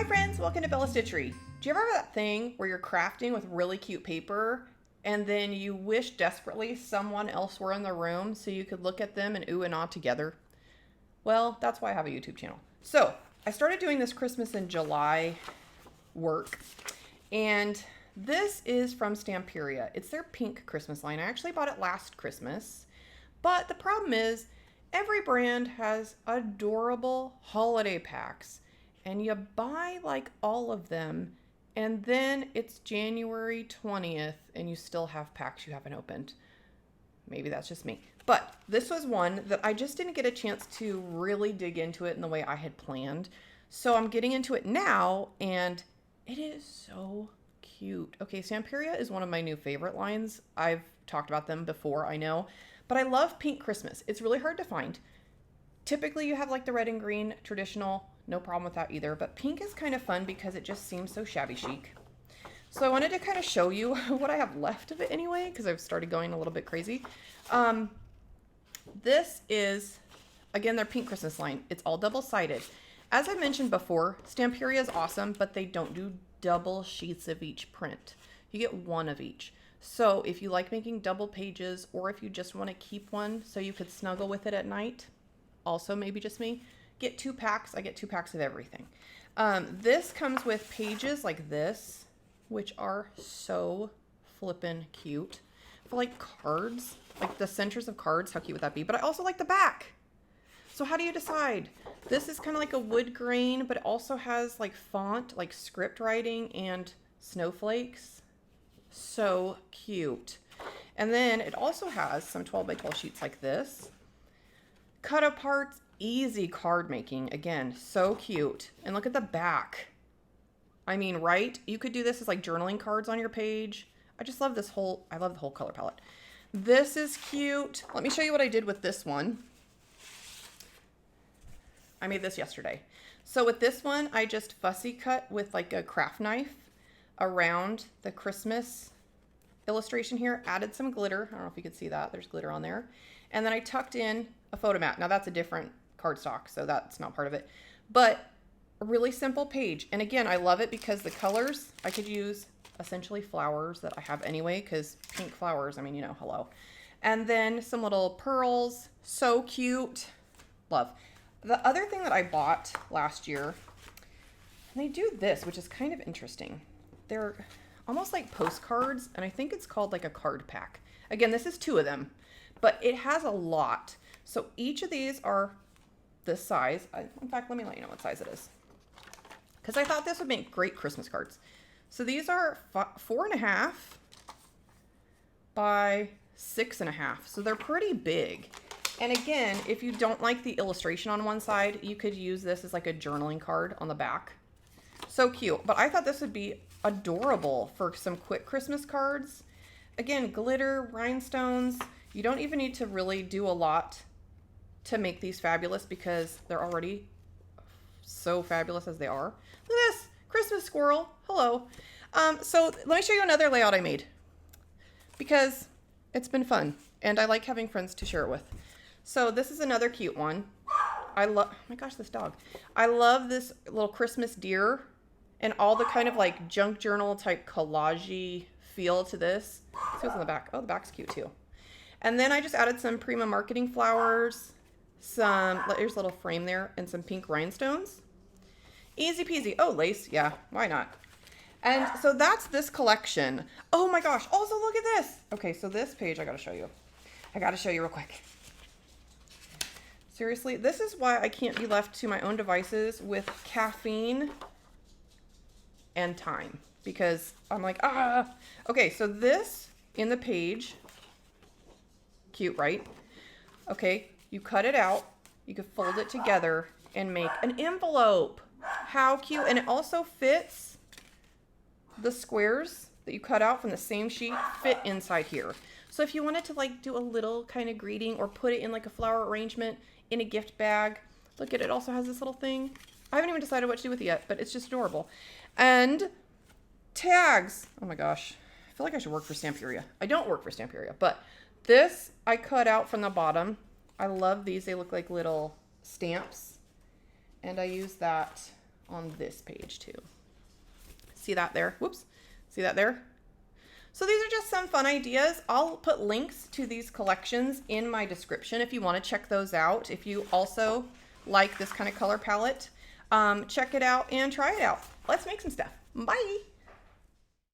friends, welcome to Bella Stitchery. Do you ever have that thing where you're crafting with really cute paper and then you wish desperately someone else were in the room so you could look at them and ooh and ah together? Well, that's why I have a YouTube channel. So I started doing this Christmas in July work, and this is from Stamperia. It's their pink Christmas line. I actually bought it last Christmas, but the problem is every brand has adorable holiday packs, and you buy like all of them, and then it's January 20th and you still have packs you haven't opened. Maybe that's just me. But this was one that I just didn't get a chance to really dig into it in the way I had planned. So I'm getting into it now, and it is so cute. Okay, Stamperia is one of my new favorite lines. I've talked about them before, I know. But I love pink Christmas. It's really hard to find. Typically you have like the red and green traditional, no problem with that either. But pink is kind of fun because it just seems so shabby chic. So I wanted to kind of show you what I have left of it anyway, because I've started going a little bit crazy. This is, again, their pink Christmas line. It's all double-sided. As I mentioned before, Stamperia is awesome, but they don't do double sheets of each print. You get one of each. So if you like making double pages, or if you just want to keep one so you could snuggle with it at night, also maybe just me, get 2 packs. I get 2 packs of everything. This comes with pages like this, which are so flippin' cute. For like cards, like the centers of cards, how cute would that be? But I also like the back. So how do you decide? This is kind of like a wood grain, but it also has like font, like script writing and snowflakes. So cute. And then it also has some 12 by 12 sheets like this. Cut apart, easy card making. Again, so cute. And look at the back. I mean, right? You could do this as like journaling cards on your page. I just love this whole, I love the whole color palette. This is cute. Let me show you what I did with this one. I made this yesterday. So with this one, I just fussy cut with like a craft knife around the Christmas illustration here. Added some glitter. I don't know if you could see that. There's glitter on there. And then I tucked in a photo mat. Now that's a different cardstock, so that's not part of it. But a really simple page. And again, I love it because the colors, I could use essentially flowers that I have anyway, because pink flowers, I mean, you know, hello. And then some little pearls. So cute. Love. The other thing that I bought last year, and they do this, which is kind of interesting. They're almost like postcards, and I think it's called like a card pack. Again, this is 2 of them, but it has a lot. So each of these are this size. In fact, let me let you know what size it is, because I thought this would make great Christmas cards. So these are 4.5 by 6.5. So they're pretty big. And again, if you don't like the illustration on one side, you could use this as like a journaling card on the back. So cute. But I thought this would be adorable for some quick Christmas cards. Again, glitter, rhinestones. You don't even need to really do a lot to make these fabulous, because they're already so fabulous as they are. Look at this. Christmas squirrel. Hello. So let me show you another layout I made, because it's been fun and I like having friends to share it with. So this is another cute one. I love, oh my gosh, this dog. I love this little Christmas deer and all the kind of like junk journal type collage-y feel to this. Let's see what's on the back. Oh, the back's cute too. And then I just added some Prima marketing flowers, there's a little frame there, and some pink rhinestones. Easy peasy. Oh, lace. Yeah, why not? And so that's this collection. Oh my gosh. Also, look at this. Okay, so this page I got to show you. I got to show you real quick. Seriously, this is why I can't be left to my own devices with caffeine and time, because I'm like, ah. Okay, so this in the page, cute, right? Okay, you cut it out. You could fold it together and make an envelope. How cute. And it also fits, the squares that you cut out from the same sheet fit inside here. So if you wanted to like do a little kind of greeting or put it in like a flower arrangement in a gift bag, look at it. Also has this little thing. I haven't even decided what to do with it yet, but it's just adorable. And tags. Oh my gosh. I feel like I should work for Stamperia. I don't work for Stamperia, but this I cut out from the bottom. I love these. They look like little stamps. And I use that on this page too. See that there? Whoops. See that there? So these are just some fun ideas. I'll put links to these collections in my description if you want to check those out. If you also like this kind of color palette, check it out and try it out. Let's make some stuff. Bye.